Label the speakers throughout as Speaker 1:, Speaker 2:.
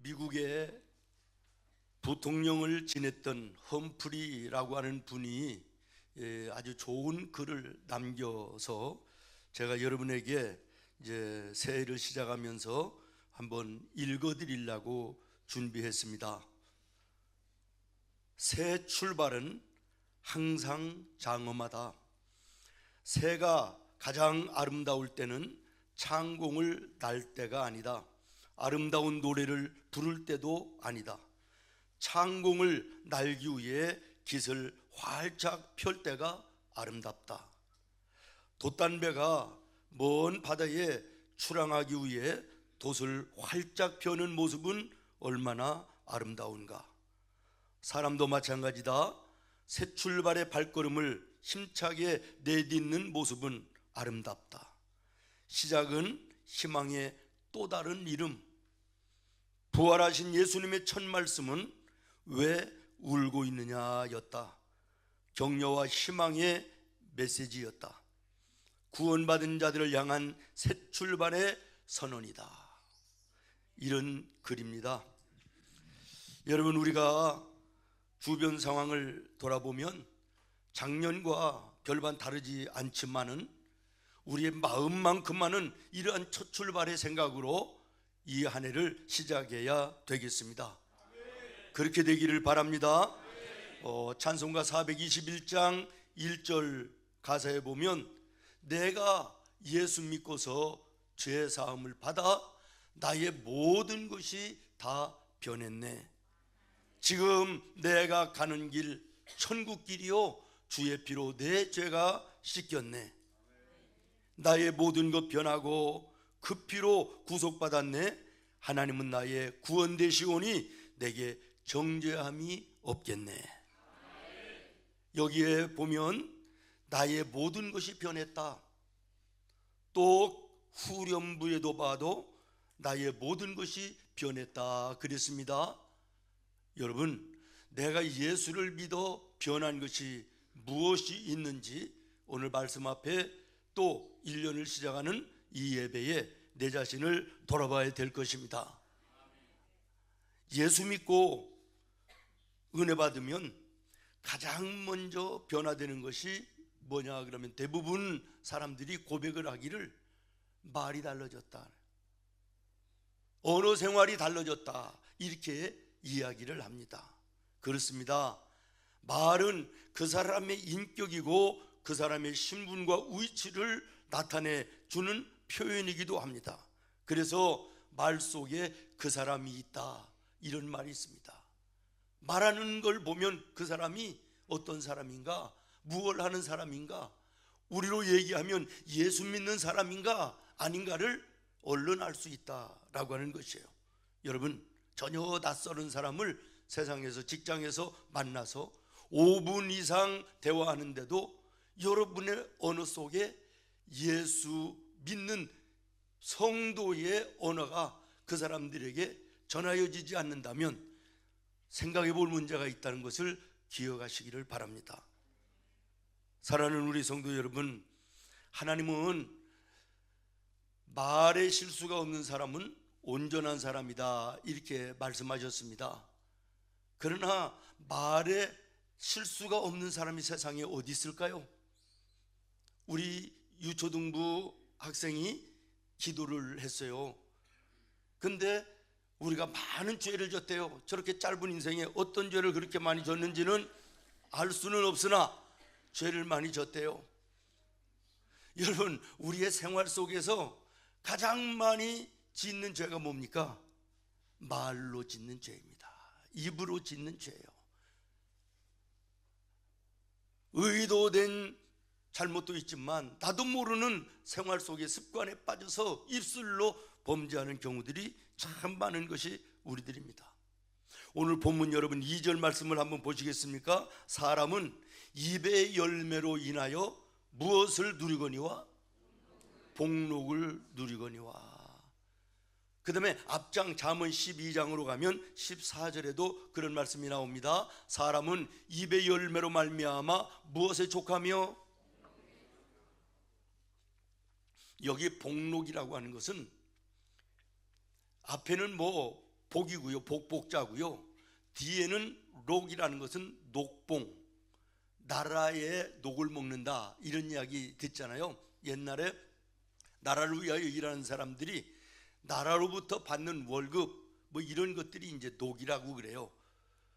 Speaker 1: 미국의 부통령을 지냈던 험프리라고 하는 분이 아주 좋은 글을 남겨서 제가 여러분에게 이제 새해를 시작하면서 한번 읽어드리려고 준비했습니다. 새 출발은 항상 장엄하다. 새가 가장 아름다울 때는 창공을 날 때가 아니다. 아름다운 노래를 부를 때도 아니다. 창공을 날기 위해 깃을 활짝 펼 때가 아름답다. 돛단배가 먼 바다에 출항하기 위해 돛을 활짝 펴는 모습은 얼마나 아름다운가. 사람도 마찬가지다. 새 출발의 발걸음을 힘차게 내딛는 모습은 아름답다. 시작은 희망의 또 다른 이름. 부활하신 예수님의 첫 말씀은 왜 울고 있느냐였다. 격려와 희망의 메시지였다. 구원받은 자들을 향한 새 출발의 선언이다. 이런 글입니다. 여러분, 우리가 주변 상황을 돌아보면 작년과 별반 다르지 않지만은 우리의 마음만큼만은 이러한 첫 출발의 생각으로 이 한 해를 시작해야 되겠습니다. 그렇게 되기를 바랍니다. 찬송가 421장 1절 가사에 보면 내가 예수 믿고서 죄 사함을 받아 나의 모든 것이 다 변했네. 지금 내가 가는 길 천국 길이요 주의 피로 내 죄가 씻겼네. 나의 모든 것 변하고 그 피로 구속받았네. 하나님은 나의 구원 되시오니 내게 정죄함이 없겠네. 여기에 보면 나의 모든 것이 변했다. 또 후렴부에도 봐도 나의 모든 것이 변했다 그랬습니다. 여러분, 내가 예수를 믿어 변한 것이 무엇이 있는지 오늘 말씀 앞에 또 1년을 시작하는 이 예배에 내 자신을 돌아봐야 될 것입니다. 예수 믿고 은혜 받으면 가장 먼저 변화되는 것이 뭐냐 그러면 대부분 사람들이 고백을 하기를 말이 달라졌다, 언어 생활이 달라졌다, 이렇게 이야기를 합니다. 그렇습니다. 말은 그 사람의 인격이고 그 사람의 신분과 위치를 나타내 주는 표현이기도 합니다. 그래서 말 속에 그 사람이 있다, 이런 말이 있습니다. 말하는 걸 보면 그 사람이 어떤 사람인가, 무엇을 하는 사람인가, 우리로 얘기하면 예수 믿는 사람인가 아닌가를 얼른 알 수 있다라고 하는 것이에요. 여러분, 전혀 낯설은 사람을 세상에서 직장에서 만나서 5분 이상 대화하는데도 여러분의 언어 속에 예수 믿는 성도의 언어가 그 사람들에게 전하여지지 않는다면 생각해 볼 문제가 있다는 것을 기억하시기를 바랍니다. 사랑하는 우리 성도 여러분, 하나님은 말에 실수가 없는 사람은 온전한 사람이다, 이렇게 말씀하셨습니다. 그러나 말에 실수가 없는 사람이 세상에 어디 있을까요? 우리 유초등부 학생이 기도를 했어요. 근데 우리가 많은 죄를 졌대요. 저렇게 짧은 인생에 어떤 죄를 그렇게 많이 졌는지는 알 수는 없으나 죄를 많이 졌대요. 여러분, 우리의 생활 속에서 가장 많이 짓는 죄가 뭡니까? 말로 짓는 죄입니다. 입으로 짓는 죄예요. 의도된 잘못도 있지만 나도 모르는 생활 속의 습관에 빠져서 입술로 범죄하는 경우들이 참 많은 것이 우리들입니다. 오늘 본문 여러분 2절 말씀을 한번 보시겠습니까? 사람은 입의 열매로 인하여 무엇을 누리거니와? 복록을 누리거니와. 그 다음에 앞장 잠언 12장으로 가면 14절에도 그런 말씀이 나옵니다. 사람은 입의 열매로 말미암아 무엇에 족하며? 여기 복록이라고 하는 것은 앞에는 복이고요. 복복자고요. 뒤에는 록이라는 것은 녹봉, 나라의 녹을 먹는다, 이런 이야기 듣잖아요. 옛날에 나라를 위하여 일하는 사람들이 나라로부터 받는 월급 뭐 이런 것들이 이제 녹이라고 그래요.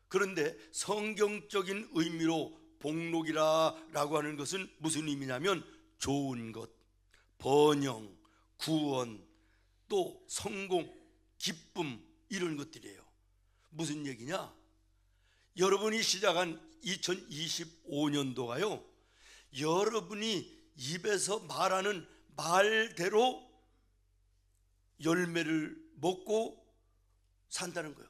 Speaker 1: 그런데 성경적인 의미로 복록이라고 하는 것은 무슨 의미냐면 좋은 것, 번영, 구원, 또 성공, 기쁨, 이런 것들이에요. 무슨 얘기냐? 여러분이 시작한 2025년도가요, 여러분이 입에서 말하는 말대로 열매를 먹고 산다는 거예요.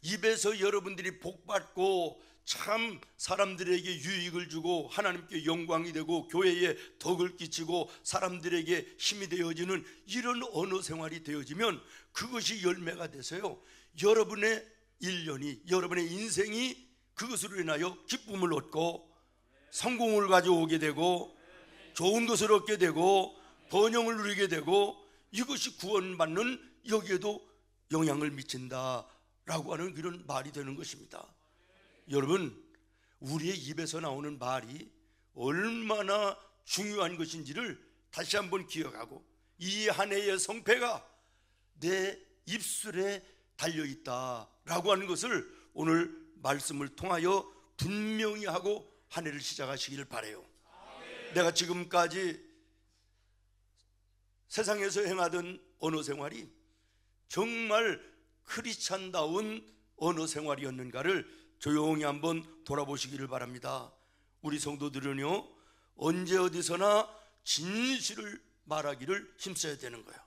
Speaker 1: 입에서 여러분들이 복받고 참 사람들에게 유익을 주고 하나님께 영광이 되고 교회에 덕을 끼치고 사람들에게 힘이 되어지는 이런 언어 생활이 되어지면 그것이 열매가 돼서요, 여러분의 1년이, 여러분의 인생이 그것으로 인하여 기쁨을 얻고 성공을 가져오게 되고 좋은 것을 얻게 되고 번영을 누리게 되고, 이것이 구원받는 여기에도 영향을 미친다라고 하는 그런 말이 되는 것입니다. 여러분, 우리의 입에서 나오는 말이 얼마나 중요한 것인지를 다시 한번 기억하고, 이 한 해의 성패가 내 입술에 달려있다라고 하는 것을 오늘 말씀을 통하여 분명히 하고 한 해를 시작하시기를 바라요. 내가 지금까지 세상에서 행하던 언어 생활이 정말 크리스찬다운 언어 생활이었는가를 조용히 한번 돌아보시기를 바랍니다. 우리 성도들은요, 언제 어디서나 진실을 말하기를 힘써야 되는 거예요.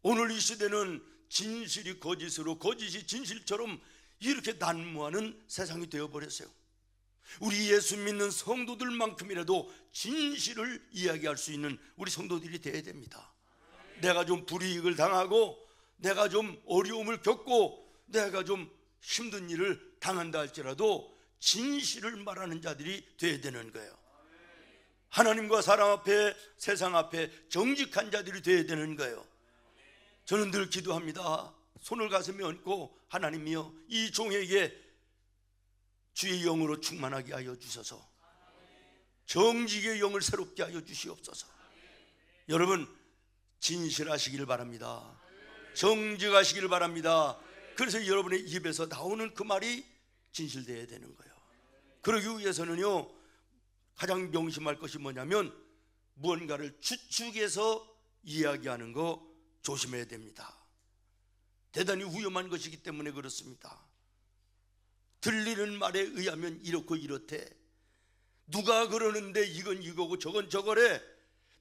Speaker 1: 오늘 이 시대는 진실이 거짓으로, 거짓이 진실처럼 이렇게 난무하는 세상이 되어버렸어요. 우리 예수 믿는 성도들만큼이라도 진실을 이야기할 수 있는 우리 성도들이 되어야 됩니다. 내가 좀 불이익을 당하고 내가 좀 어려움을 겪고 내가 좀 힘든 일을 당한다 할지라도 진실을 말하는 자들이 되어야 되는 거예요. 하나님과 사람 앞에, 세상 앞에 정직한 자들이 되어야 되는 거예요. 저는 늘 기도합니다. 손을 가슴에 얹고, 하나님이여, 이 종에게 주의 영으로 충만하게 하여 주셔서 정직의 영을 새롭게 하여 주시옵소서. 여러분, 진실하시기를 바랍니다. 정직하시기를 바랍니다. 그래서 여러분의 입에서 나오는 그 말이 진실되어야 되는 거예요. 그러기 위해서는요, 가장 명심할 것이 뭐냐면 무언가를 추측해서 이야기하는 거 조심해야 됩니다. 대단히 위험한 것이기 때문에 그렇습니다. 들리는 말에 의하면 이렇고 이렇대, 누가 그러는데 이건 이거고 저건 저거래,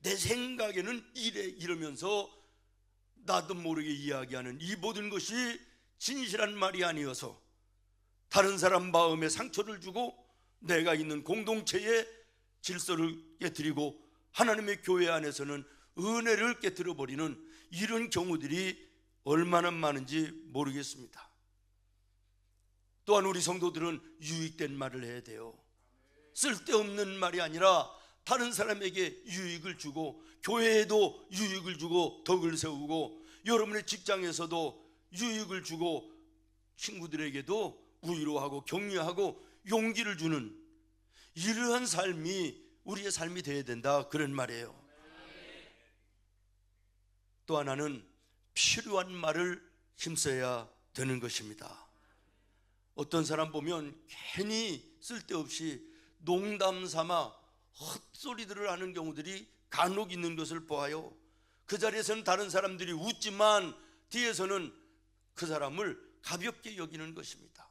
Speaker 1: 내 생각에는 이래, 이러면서 나도 모르게 이야기하는 이 모든 것이 진실한 말이 아니어서 다른 사람 마음에 상처를 주고 내가 있는 공동체에 질서를 깨뜨리고 하나님의 교회 안에서는 은혜를 깨뜨려 버리는 이런 경우들이 얼마나 많은지 모르겠습니다. 또한 우리 성도들은 유익된 말을 해야 돼요. 쓸데없는 말이 아니라 다른 사람에게 유익을 주고, 교회에도 유익을 주고 덕을 세우고, 여러분의 직장에서도 유익을 주고, 친구들에게도 위로하고 격려하고 용기를 주는 이러한 삶이 우리의 삶이 되어야 된다, 그런 말이에요. 또 하나는 필요한 말을 힘써야 되는 것입니다. 어떤 사람 보면 괜히 쓸데없이 농담 삼아 헛소리들을 하는 경우들이 간혹 있는 것을 보아요. 그 자리에서는 다른 사람들이 웃지만 뒤에서는 그 사람을 가볍게 여기는 것입니다.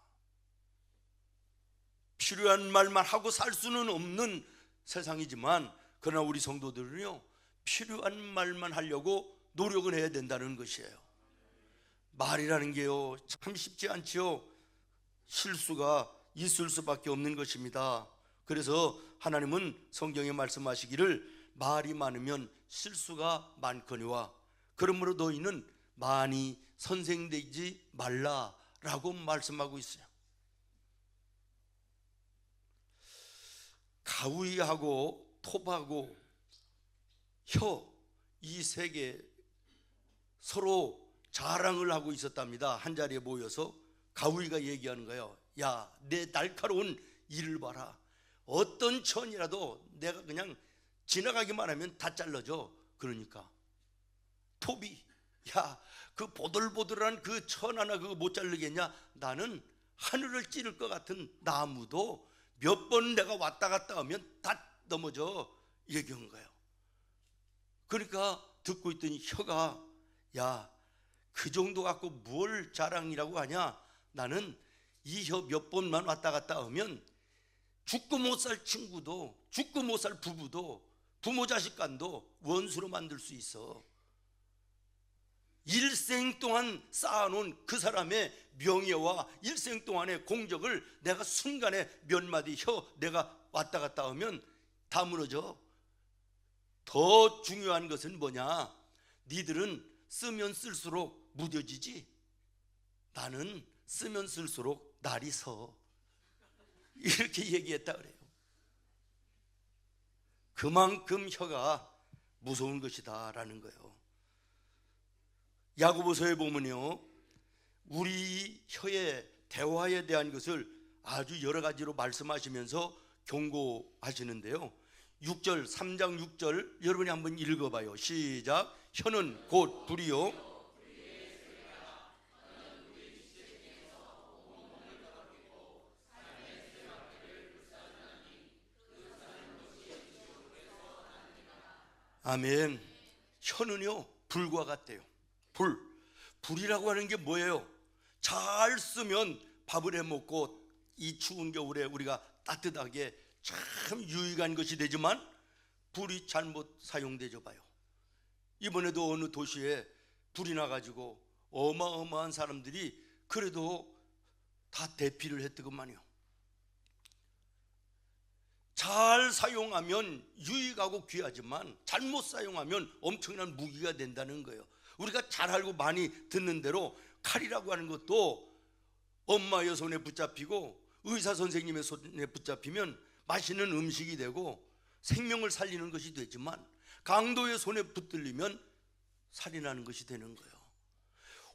Speaker 1: 필요한 말만 하고 살 수는 없는 세상이지만, 그러나 우리 성도들은요, 필요한 말만 하려고 노력은 해야 된다는 것이에요. 말이라는 게요, 참 쉽지 않지요. 실수가 있을 수밖에 없는 것입니다. 그래서 하나님은 성경에 말씀하시기를 말이 많으면 실수가 많거니와 그러므로 너희는 많이 선생되지 말라라고 말씀하고 있어요. 가위하고 톱하고 혀, 이 세 개 서로 자랑을 하고 있었답니다. 한 자리에 모여서 가우이가 얘기하는 거예요. 야, 내 날카로운 이를 봐라. 어떤 천이라도 내가 그냥 지나가기만 하면 다 잘라져. 그러니까 톱이, 야, 그 보들보들한 그 천 하나 그거 못 자르겠냐? 나는 하늘을 찌를 것 같은 나무도 몇 번 내가 왔다 갔다 하면 다 넘어져. 얘기한 거예요. 그러니까 듣고 있더니 혀가, 야, 그 정도 갖고 뭘 자랑이라고 하냐? 나는 이 혀 몇 번만 왔다 갔다 하면 죽고 못 살 친구도, 죽고 못 살 부부도, 부모 자식 간도 원수로 만들 수 있어. 일생 동안 쌓아놓은 그 사람의 명예와 일생 동안의 공적을 내가 순간에 몇 마디 혀 내가 왔다 갔다 하면 다 무너져. 더 중요한 것은 뭐냐? 니들은 쓰면 쓸수록 무뎌지지, 나는 쓰면 쓸수록 날이 서. 이렇게 얘기했다 그래요. 그만큼 혀가 무서운 것이다 라는 거예요. 야고보서에 보면요, 우리 혀의 대화에 대한 것을 아주 여러 가지로 말씀하시면서 경고하시는데요. 6절, 3장 6절 여러분이 한번 읽어봐요. 시작. 혀는 곧 불이요. 아멘. 혀는요 불과 같대요. 불이라고 하는 게 뭐예요? 잘 쓰면 밥을 해 먹고 이 추운 겨울에 우리가 따뜻하게 참 유익한 것이 되지만 불이 잘못 사용되죠. 봐요. 이번에도 어느 도시에 불이 나가지고 어마어마한 사람들이 그래도 다 대피를 했더구만요. 잘 사용하면 유익하고 귀하지만 잘못 사용하면 엄청난 무기가 된다는 거예요. 우리가 잘 알고 많이 듣는 대로 칼이라고 하는 것도 엄마의 손에 붙잡히고 의사 선생님의 손에 붙잡히면 맛있는 음식이 되고 생명을 살리는 것이 되지만 강도의 손에 붙들리면 살인하는 것이 되는 거예요.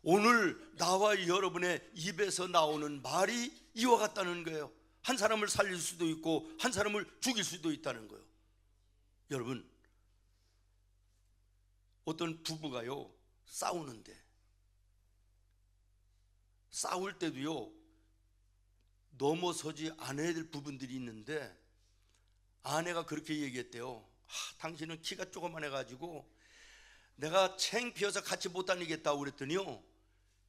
Speaker 1: 오늘 나와 여러분의 입에서 나오는 말이 이와 같다는 거예요. 한 사람을 살릴 수도 있고 한 사람을 죽일 수도 있다는 거예요. 여러분, 어떤 부부가요 싸우는데, 싸울 때도요 넘어서지 않아야 될 부분들이 있는데 아내가 그렇게 얘기했대요. 당신은 키가 조그만 해가지고 내가 창피해서 같이 못 다니겠다고 그랬더니요,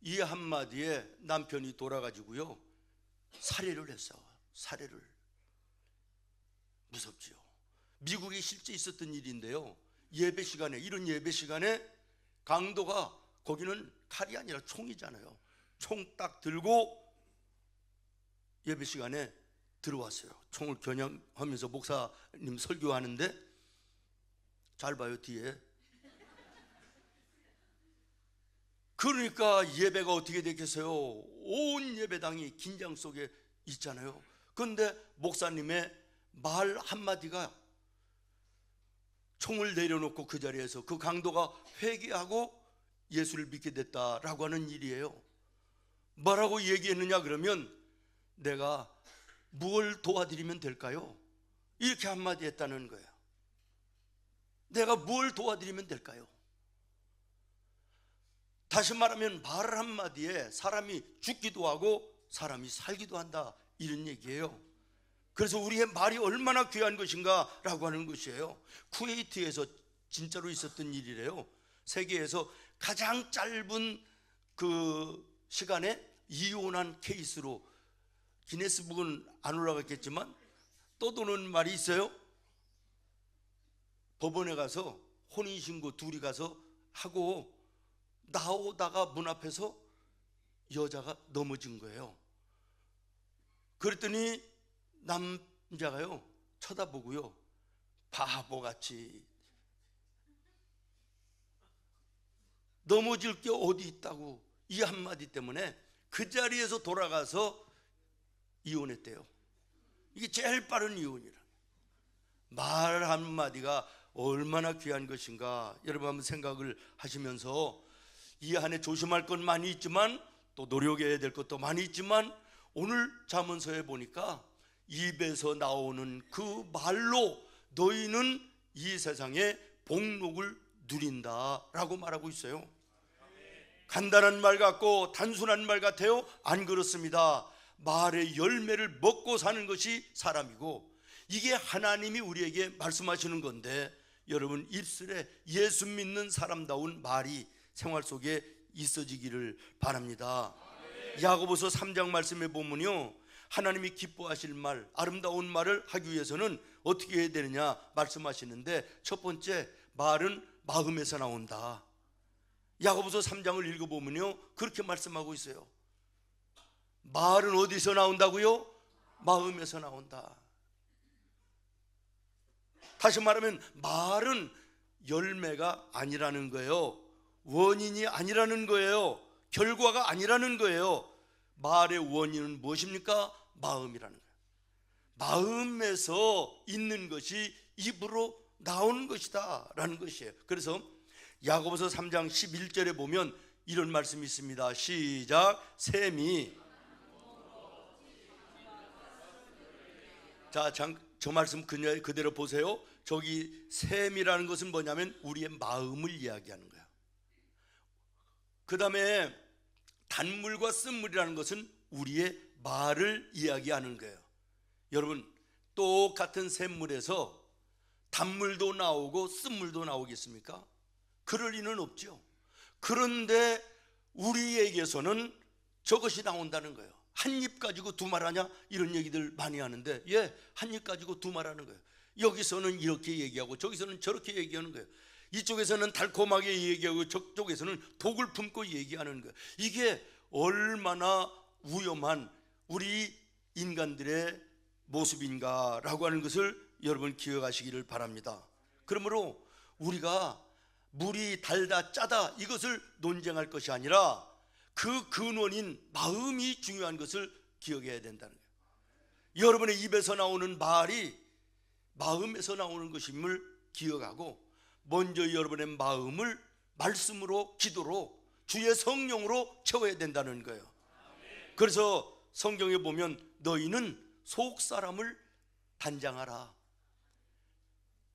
Speaker 1: 이 한마디에 남편이 돌아가지고요 살해를 했어. 살해를. 무섭지요. 미국에 실제 있었던 일인데요, 예배 시간에, 이런 예배 시간에 강도가, 거기는 칼이 아니라 총이잖아요, 총 딱 들고 예배 시간에 들어왔어요. 총을 겨냥하면서 목사님 설교하는데, 잘 봐요 뒤에. 그러니까 예배가 어떻게 됐겠어요? 온 예배당이 긴장 속에 있잖아요. 그런데 목사님의 말 한마디가 총을 내려놓고 그 자리에서 그 강도가 회개하고 예수를 믿게 됐다라고 하는 일이에요. 뭐라고 얘기했느냐 그러면, 내가 뭘 도와드리면 될까요? 이렇게 한마디 했다는 거예요. 내가 뭘 도와드리면 될까요? 다시 말하면 말 한마디에 사람이 죽기도 하고 사람이 살기도 한다, 이런 얘기예요. 그래서 우리의 말이 얼마나 귀한 것인가 라고 하는 것이에요. 쿠웨이트에서 진짜로 있었던 일이래요. 세계에서 가장 짧은 그 시간에 이혼한 케이스로, 기네스북은 안 올라갔겠지만 떠도는 말이 있어요. 법원에 가서 혼인신고 둘이 가서 하고 나오다가 문 앞에서 여자가 넘어진 거예요. 그랬더니 남자가요 쳐다보고요, 바보같이 넘어질 게 어디 있다고, 이 한마디 때문에 그 자리에서 돌아가서 이혼했대요. 이게 제일 빠른 이혼이라. 말 한마디가 얼마나 귀한 것인가 여러분 한번 생각을 하시면서 이 한 해 조심할 건 많이 있지만 또 노력해야 될 것도 많이 있지만 오늘 잠언서에 보니까 입에서 나오는 그 말로 너희는 이 세상의 복록을 누린다라고 말하고 있어요. 간단한 말 같고 단순한 말 같아요? 안 그렇습니다. 말의 열매를 먹고 사는 것이 사람이고, 이게 하나님이 우리에게 말씀하시는 건데, 여러분 입술에 예수 믿는 사람다운 말이 생활 속에 있어지기를 바랍니다. 야고보서 3장 말씀에 보면요, 하나님이 기뻐하실 말, 아름다운 말을 하기 위해서는 어떻게 해야 되느냐 말씀하시는데, 첫 번째, 말은 마음에서 나온다. 야고보서 3장을 읽어보면요 그렇게 말씀하고 있어요. 말은 어디서 나온다고요? 마음에서 나온다. 다시 말하면 말은 열매가 아니라는 거예요. 원인이 아니라는 거예요. 결과가 아니라는 거예요. 말의 원인은 무엇입니까? 마음이라는 거예요. 마음에서 있는 것이 입으로 나오는 것이다 라는 것이에요. 그래서 야고보서 3장 11절에 보면 이런 말씀이 있습니다. 시작. 샘이, 자, 저 말씀 그대로 보세요. 저기 샘이라는 것은 뭐냐면 우리의 마음을 이야기하는 거예요. 그 다음에 단물과 쓴물이라는 것은 우리의 말을 이야기하는 거예요. 여러분, 똑같은 샘물에서 단물도 나오고 쓴물도 나오겠습니까? 그럴 리는 없죠. 그런데 우리에게서는 저것이 나온다는 거예요. 한 입 가지고 두 말 하냐? 이런 얘기들 많이 하는데, 한 입 가지고 두 말 하는 거예요. 여기서는 이렇게 얘기하고 저기서는 저렇게 얘기하는 거예요. 이쪽에서는 달콤하게 얘기하고 저쪽에서는 독을 품고 얘기하는 거예요. 이게 얼마나 위험한 우리 인간들의 모습인가라고 하는 것을 여러분 기억하시기를 바랍니다. 그러므로 우리가 물이 달다 짜다 이것을 논쟁할 것이 아니라 그 근원인 마음이 중요한 것을 기억해야 된다는 거예요. 여러분의 입에서 나오는 말이 마음에서 나오는 것임을 기억하고, 먼저 여러분의 마음을 말씀으로, 기도로, 주의 성령으로 채워야 된다는 거예요. 그래서 성경에 보면 너희는 속사람을 단장하라.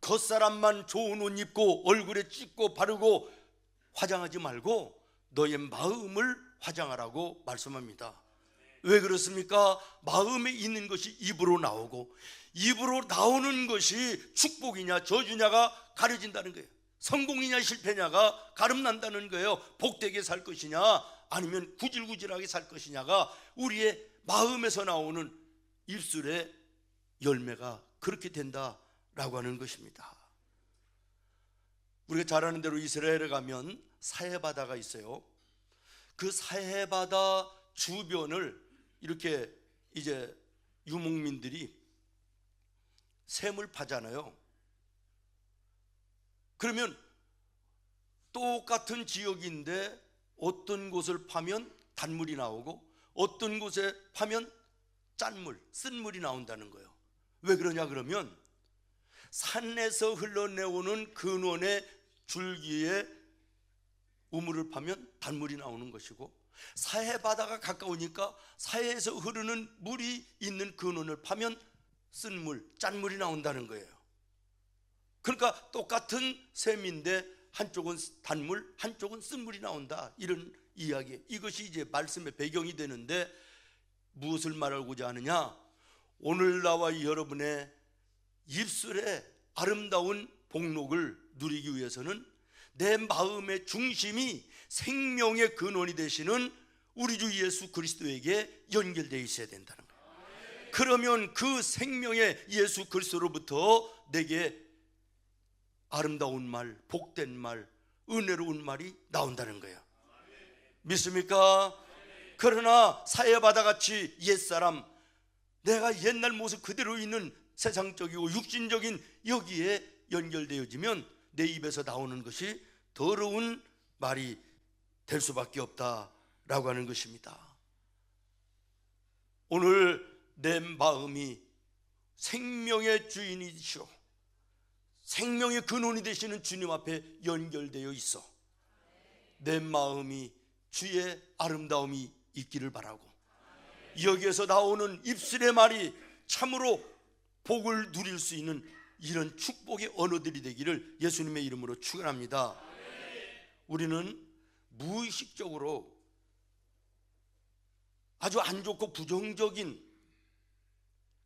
Speaker 1: 겉사람만 좋은 옷 입고 얼굴에 찍고 바르고 화장하지 말고 너의 마음을 화장하라고 말씀합니다. 왜 그렇습니까? 마음에 있는 것이 입으로 나오고, 입으로 나오는 것이 축복이냐 저주냐가 가려진다는 거예요. 성공이냐 실패냐가 가름난다는 거예요. 복되게 살 것이냐 아니면 구질구질하게 살 것이냐가 우리의 마음에서 나오는 입술의 열매가 그렇게 된다라고 하는 것입니다. 우리가 잘 아는 대로 이스라엘에 가면 사해바다가 있어요. 그 사해바다 주변을 이렇게 이제 유목민들이 샘을 파잖아요. 그러면 똑같은 지역인데 어떤 곳을 파면 단물이 나오고 어떤 곳에 파면 짠물, 쓴물이 나온다는 거예요. 왜 그러냐 그러면 산에서 흘러내오는 근원의 줄기에 우물을 파면 단물이 나오는 것이고, 사해바다가 가까우니까 사해에서 흐르는 물이 있는 근원을 파면 쓴물, 짠물이 나온다는 거예요. 그러니까 똑같은 샘인데 한쪽은 단물, 한쪽은 쓴물이 나온다, 이런 이야기. 이것이 이제 말씀의 배경이 되는데 무엇을 말하고자 하느냐? 오늘 나와 여러분의 입술에 아름다운 복록을 누리기 위해서는 내 마음의 중심이 생명의 근원이 되시는 우리 주 예수 그리스도에게 연결되어 있어야 된다는 거예요. 그러면 그 생명의 예수 그리스도로부터 내게 아름다운 말, 복된 말, 은혜로운 말이 나온다는 거예요. 믿습니까? 그러나 사해바다같이 옛사람, 내가 옛날 모습 그대로 있는 세상적이고 육신적인 여기에 연결되어지면 내 입에서 나오는 것이 더러운 말이 될 수밖에 없다라고 하는 것입니다. 오늘 내 마음이 생명의 주인이시오, 생명의 근원이 되시는 주님 앞에 연결되어 있어. 내 마음이 주의 아름다움이 있기를 바라고, 여기에서 나오는 입술의 말이 참으로 복을 누릴 수 있는 이런 축복의 언어들이 되기를 예수님의 이름으로 축원합니다. 우리는 무의식적으로 아주 안 좋고 부정적인,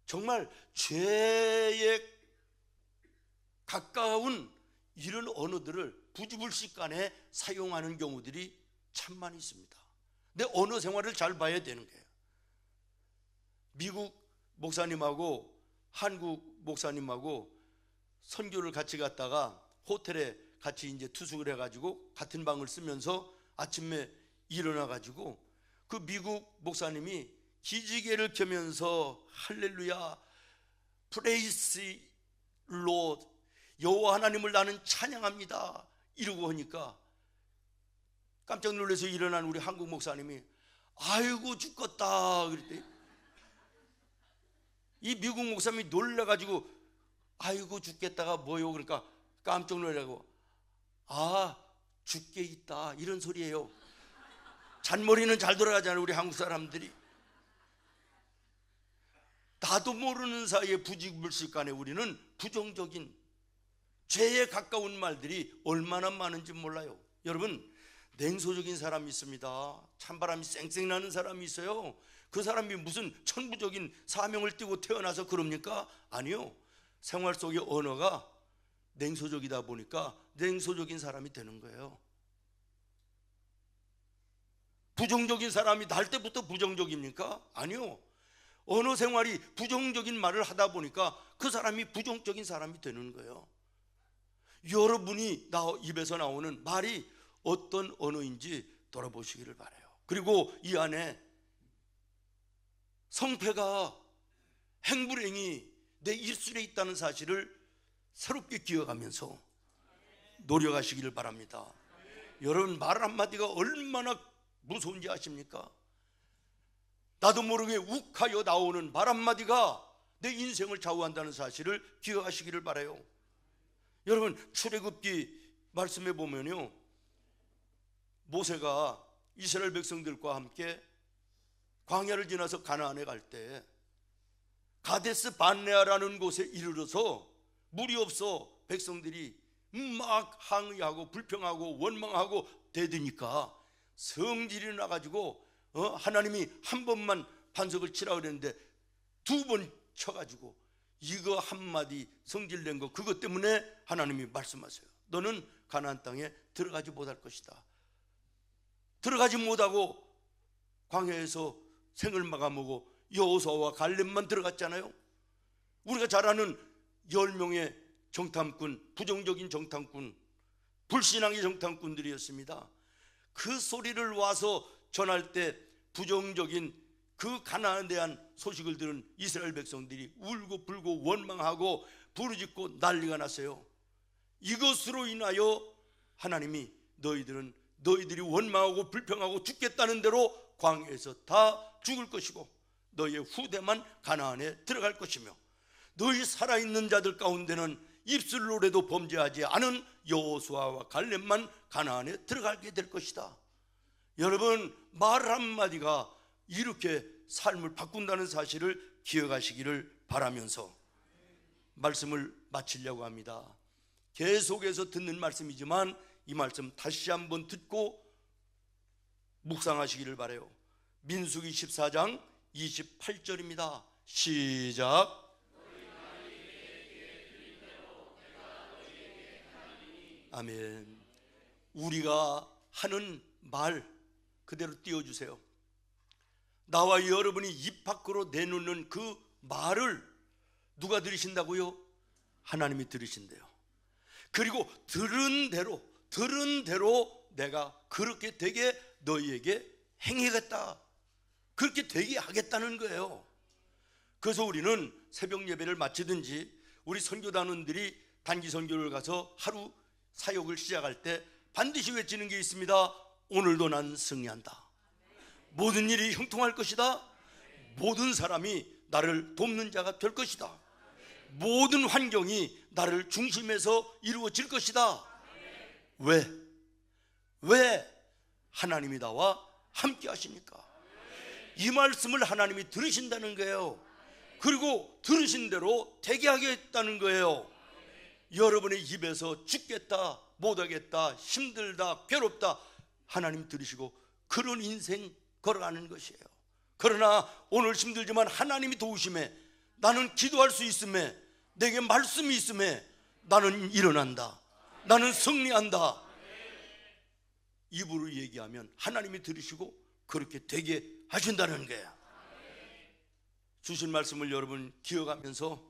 Speaker 1: 정말 죄에 가까운 이런 언어들을 부지불식간에 사용하는 경우들이 참 많이 있습니다. 근데 언어 생활을 잘 봐야 되는 거예요. 미국 목사님하고 한국 목사님하고 선교를 같이 갔다가 호텔에 같이 이제 투숙을 해가지고 같은 방을 쓰면서 아침에 일어나가지고 그 미국 목사님이 기지개를 켜면서 할렐루야, 프레이스 로드, 여호와 하나님을 나는 찬양합니다 이러고 하니까 깜짝 놀라서 일어난 우리 한국 목사님이 아이고 죽겠다 그랬대. 이 미국 목사님이 놀라가지고 아이고 죽겠다가 뭐요? 그러니까 깜짝 놀라고 아 죽게 있다 이런 소리예요. 잔머리는 잘 돌아가잖아요 우리 한국 사람들이. 나도 모르는 사이에 부지불식간에 우리는 부정적인 죄에 가까운 말들이 얼마나 많은지 몰라요. 여러분, 냉소적인 사람이 있습니다. 찬바람이 쌩쌩 나는 사람이 있어요. 그 사람이 무슨 천부적인 사명을 띠고 태어나서 그럽니까? 아니요. 생활 속의 언어가 냉소적이다 보니까 냉소적인 사람이 되는 거예요. 부정적인 사람이 날 때부터 부정적입니까? 아니요. 언어 생활이 부정적인 말을 하다 보니까 그 사람이 부정적인 사람이 되는 거예요. 여러분이 입에서 나오는 말이 어떤 언어인지 돌아보시기를 바라요. 그리고 이 안에 성패가, 행불행이 내 입술에 있다는 사실을 새롭게 기억하면서 노력하시기를 바랍니다. 여러분, 말 한마디가 얼마나 무서운지 아십니까? 나도 모르게 욱하여 나오는 말 한마디가 내 인생을 좌우한다는 사실을 기억하시기를 바라요. 여러분, 출애굽기 말씀해 보면요, 모세가 이스라엘 백성들과 함께 광야를 지나서 가나안에 갈 때 가데스 반네아라는 곳에 이르러서 물이 없어 백성들이 막 항의하고 불평하고 원망하고 대드니까 성질이 나가지고 하나님이 한 번만 반석을 치라 그랬는데 두 번 쳐가지고 이거 한마디 성질낸 거 그것 때문에 하나님이 말씀하세요. 너는 가나안 땅에 들어가지 못할 것이다. 들어가지 못하고 광야에서 생을 마감하고 여호수아와 갈렙만 들어갔잖아요. 우리가 잘 아는 10명의 정탐꾼, 부정적인 정탐꾼, 불신앙의 정탐꾼들이었습니다. 그 소리를 와서 전할 때 부정적인 그 가나안에 대한 소식을 들은 이스라엘 백성들이 울고 불고 원망하고 부르짖고 난리가 났어요. 이것으로 인하여 하나님이 너희들이 원망하고 불평하고 죽겠다는 대로 광야에서 다 죽을 것이고 너희의 후대만 가나안에 들어갈 것이며 너희 살아있는 자들 가운데는 입술로라도 범죄하지 않은 여호수아와 갈렙만 가나안에 들어가게 될 것이다. 여러분, 말 한마디가 이렇게 삶을 바꾼다는 사실을 기억하시기를 바라면서 말씀을 마치려고 합니다. 계속해서 듣는 말씀이지만 이 말씀 다시 한번 듣고 묵상하시기를 바라요. 민수기 14장 28절입니다. 시작. 아멘. 우리가 하는 말 그대로 띄워주세요. 나와 여러분이 입 밖으로 내놓는 그 말을 누가 들으신다고요? 하나님이 들으신대요. 그리고 들은 대로 내가 그렇게 되게 너희에게 행하겠다, 그렇게 되게 하겠다는 거예요. 그래서 우리는 새벽 예배를 마치든지 우리 선교단원들이 단기 선교를 가서 하루 사역을 시작할 때 반드시 외치는 게 있습니다. 오늘도 난 승리한다. 모든 일이 형통할 것이다. 모든 사람이 나를 돕는 자가 될 것이다. 모든 환경이 나를 중심에서 이루어질 것이다. 왜? 하나님이 나와 함께 하시니까. 이 말씀을 하나님이 들으신다는 거예요. 그리고 들으신 대로 되게 하겠다는 거예요. 여러분의 입에서 죽겠다, 못하겠다, 힘들다, 괴롭다, 하나님 들으시고 그런 인생 걸어가는 것이에요. 그러나 오늘 힘들지만 하나님이 도우심에, 나는 기도할 수 있음에, 내게 말씀이 있음에 나는 일어난다, 나는 승리한다. 입으로 얘기하면 하나님이 들으시고 그렇게 되게 하신다는 거예요. 주신 말씀을 여러분 기억하면서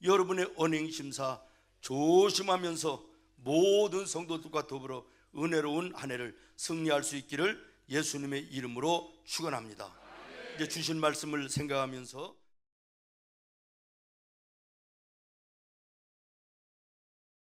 Speaker 1: 여러분의 언행심사 조심하면서 모든 성도들과 더불어 은혜로운 한 해를 승리할 수 있기를 예수님의 이름으로 축원합니다. 이제 주신 말씀을 생각하면서